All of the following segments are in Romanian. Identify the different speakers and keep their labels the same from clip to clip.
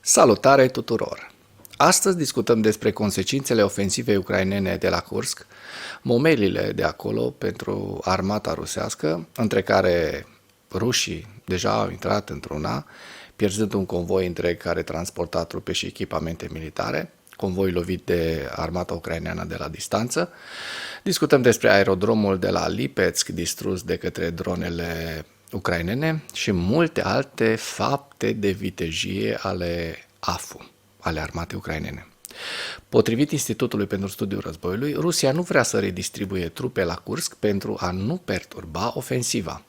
Speaker 1: Salutare tuturor! Astăzi discutăm despre consecințele ofensivei ucrainene de la Kursk, momelile de acolo pentru armata rusească, între care rușii deja au intrat într-una, pierzând un convoi întreg care transporta trupe și echipamente militare, convoi lovit de armata ucraineană de la distanță. Discutăm despre aerodromul de la Lipetsk, distrus de către dronele ucrainene și multe alte fapte de vitejie ale AFU, ale armatei ucrainene. Potrivit Institutului pentru Studiul Războiului, Rusia nu vrea să redistribuie trupe la Kursk pentru a nu perturba ofensiva.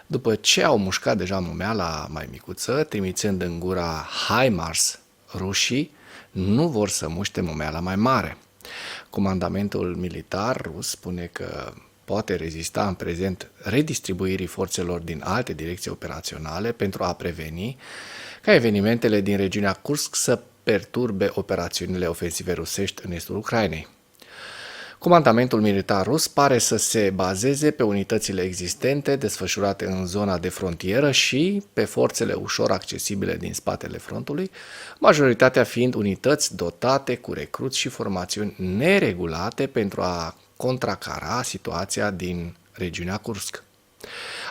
Speaker 1: După ce au mușcat deja momeala mai micuță, trimițând în gura HIMARS rușii, nu vor să muște momeala mai mare. Comandamentul militar rus spune că poate rezista în prezent redistribuirii forțelor din alte direcții operaționale pentru a preveni ca evenimentele din regiunea Kursk să perturbe operațiunile ofensive rusești în estul Ucrainei. Comandamentul militar rus pare să se bazeze pe unitățile existente desfășurate în zona de frontieră și pe forțele ușor accesibile din spatele frontului, majoritatea fiind unități dotate cu recruți și formațiuni neregulate pentru a contracara situația din regiunea Kursk.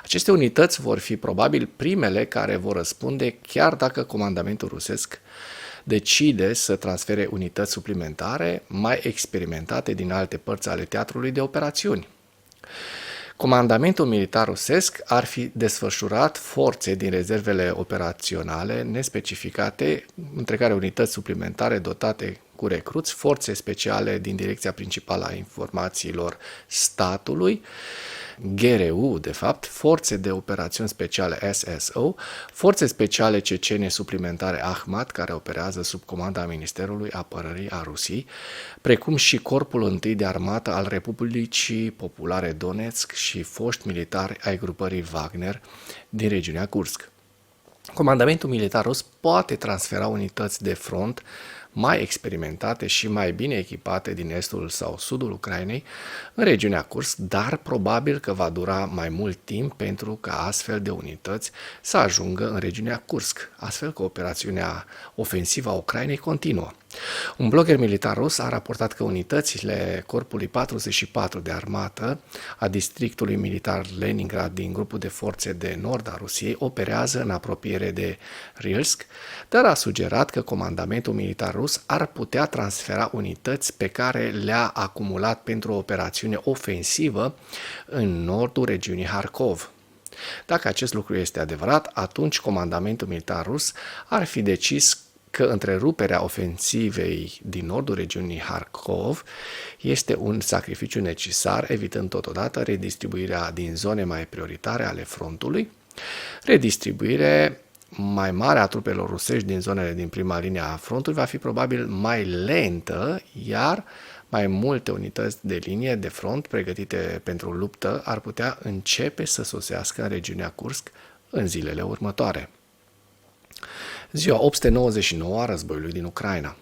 Speaker 1: Aceste unități vor fi probabil primele care vor răspunde chiar dacă comandamentul rusesc decide să transfere unități suplimentare mai experimentate din alte părți ale teatrului de operațiuni. Comandamentul militar rusesc ar fi desfășurat forțe din rezervele operaționale nespecificate, între care unități suplimentare dotate cu recruți, forțe speciale din Direcția Principală a Informațiilor Statului, GRU, de fapt, forțe de operațiuni speciale SSO, forțe speciale cecene suplimentare Ahmat, care operează sub comanda Ministerului Apărării a Rusiei, precum și Corpul I de Armată al Republicii Populare Donetsk și foști militari ai grupării Wagner din regiunea Kursk. Comandamentul militar rus poate transfera unități de front mai experimentate și mai bine echipate din estul sau sudul Ucrainei în regiunea Kursk, dar probabil că va dura mai mult timp pentru ca astfel de unități să ajungă în regiunea Kursk, astfel că operațiunea ofensivă a Ucrainei continuă. Un blogger militar rus a raportat că unitățile Corpului 44 de armată a districtului militar Leningrad din grupul de forțe de nord a Rusiei operează în apropiere de Rilsk, dar a sugerat că comandamentul militar rus ar putea transfera unități pe care le-a acumulat pentru o operațiune ofensivă în nordul regiunii Harkov. Dacă acest lucru este adevărat, atunci comandamentul militar rus ar fi decis că întreruperea ofensivei din nordul regiunii Harkov este un sacrificiu necesar, evitând totodată redistribuirea din zone mai prioritare ale frontului, redistribuire mai mare a trupelor rusești din zonele din prima linie a frontului va fi probabil mai lentă, iar mai multe unități de linie de front pregătite pentru luptă ar putea începe să sosească în regiunea Kursk în zilele următoare. Ziua 899 a războiului din Ucraina.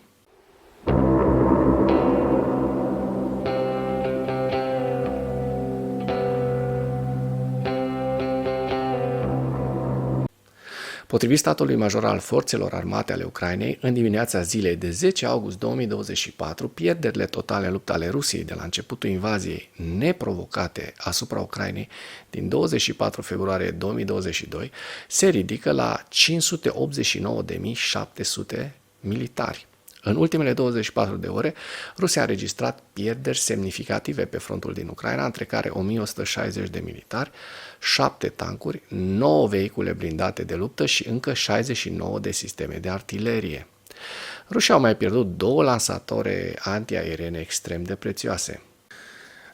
Speaker 1: Potrivit statului major al forțelor armate ale Ucrainei, în dimineața zilei de 10 august 2024, pierderile totale în lupta ale Rusiei de la începutul invaziei neprovocate asupra Ucrainei din 24 februarie 2022 se ridică la 589.700 militari. În ultimele 24 de ore, Rusia a înregistrat pierderi semnificative pe frontul din Ucraina, între care 1160 de militari, 7 tancuri, 9 vehicule blindate de luptă și încă 69 de sisteme de artilerie. Rușii au mai pierdut 2 lansatoare antiaeriene extrem de prețioase.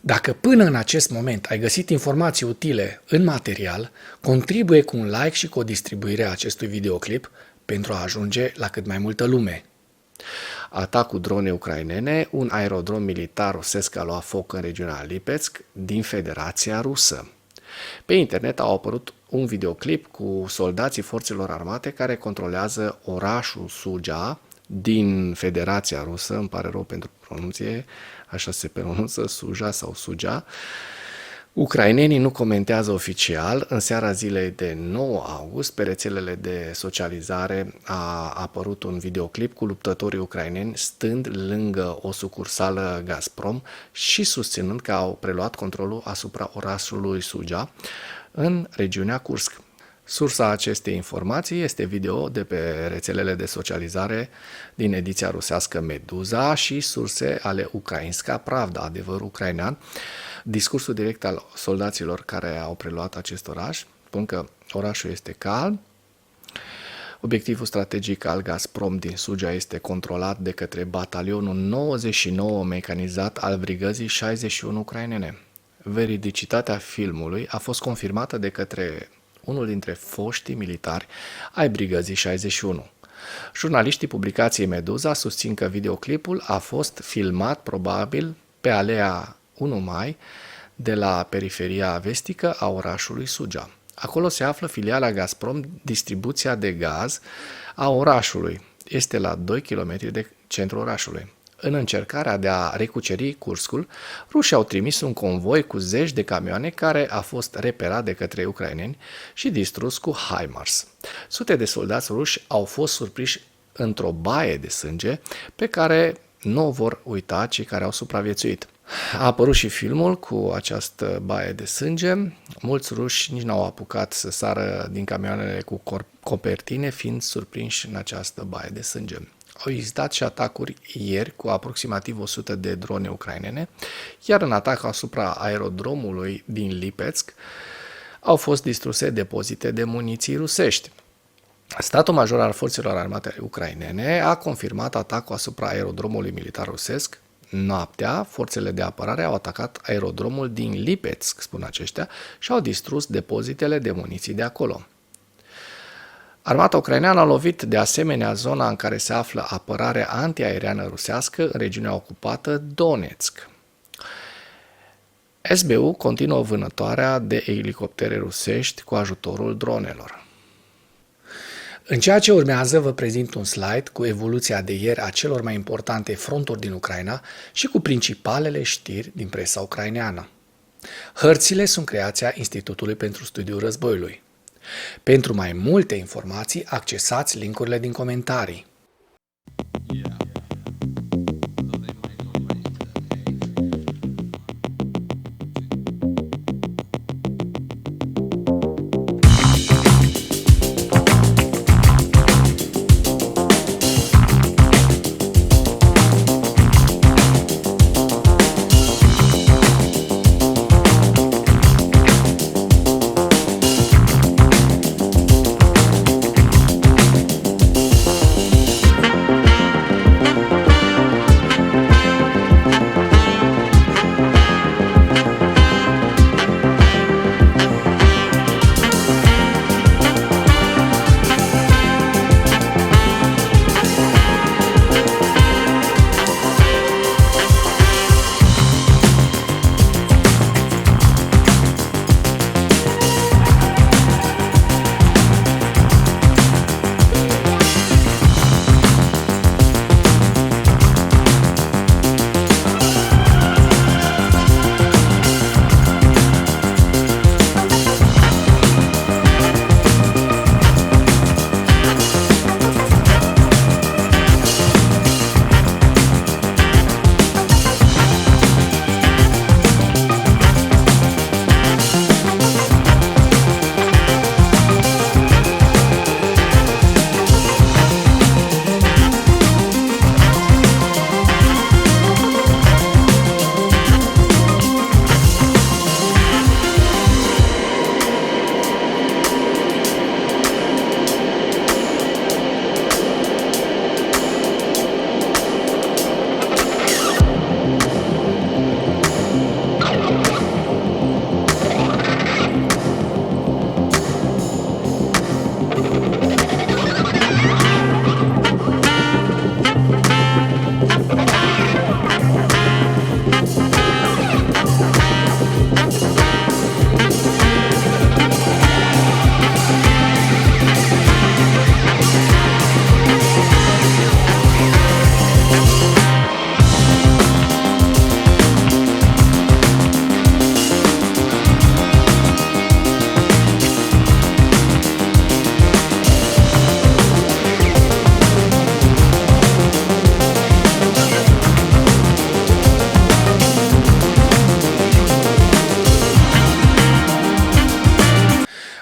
Speaker 1: Dacă până în acest moment ai găsit informații utile în material, contribuie cu un like și cu o distribuire a acestui videoclip pentru a ajunge la cât mai multă lume. Atac cu drone ucrainene, un aerodrom militar rusesc a luat foc în regiunea Lipetsk din Federația Rusă. Pe internet a apărut un videoclip cu soldații forțelor armate care controlează orașul Suja din Federația Rusă, îmi pare rău pentru pronunție, așa se pronunță, Suja sau Suja, Ucrainenii nu comentează oficial. În seara zilei de 9 august, pe rețelele de socializare a apărut un videoclip cu luptătorii ucraineni stând lângă o sucursală Gazprom și susținând că au preluat controlul asupra orașului Suja, în regiunea Kursk. Sursa acestei informații este video de pe rețelele de socializare din ediția rusească Meduza și surse ale Ukrainska Pravda, adevărul ucrainean. Discursul direct al soldaților care au preluat acest oraș spun că orașul este calm. Obiectivul strategic al Gazprom din Suja este controlat de către batalionul 99 mecanizat al brigăzii 61 ucrainene. Veridicitatea filmului a fost confirmată de către unul dintre foștii militari ai brigăzii 61. Jurnaliștii publicației Meduza susțin că videoclipul a fost filmat probabil pe alea 1 Mai de la periferia vestică a orașului Suja. Acolo se află filiala Gazprom, distribuția de gaz a orașului. Este la 2 km de centrul orașului. În încercarea de a recuceri Kurskul, rușii au trimis un convoi cu zeci de camioane care a fost reperat de către ucraineni și distrus cu HIMARS. Sute de soldați ruși au fost surprinși într-o baie de sânge pe care nu o vor uita cei care au supraviețuit. A apărut și filmul cu această baie de sânge. Mulți ruși nici n-au apucat să sară din camioanele cu copertine, fiind surprinși în această baie de sânge. Au existat și atacuri ieri cu aproximativ 100 de drone ucrainene, iar în atac asupra aerodromului din Lipetsk au fost distruse depozite de muniții rusești. Statul major al forțelor armate ucrainene a confirmat atacul asupra aerodromului militar rusesc. Noaptea, forțele de apărare au atacat aerodromul din Lipetsk, spun aceștia, și au distrus depozitele de muniții de acolo. Armata ucraineană a lovit de asemenea zona în care se află apărarea antiaeriană rusească în regiunea ocupată Donetsk. SBU continuă vânătoarea de elicoptere rusești cu ajutorul dronelor. În ceea ce urmează, vă prezint un slide cu evoluția de ieri a celor mai importante fronturi din Ucraina și cu principalele știri din presa ucraineană. Hărțile sunt creația Institutului pentru Studiul Războiului. Pentru mai multe informații, accesați link-urile din comentarii.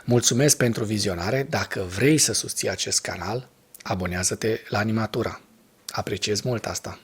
Speaker 1: Mulțumesc pentru vizionare. Dacă vrei să susții acest canal, abonează-te la Animatura. Apreciez mult asta.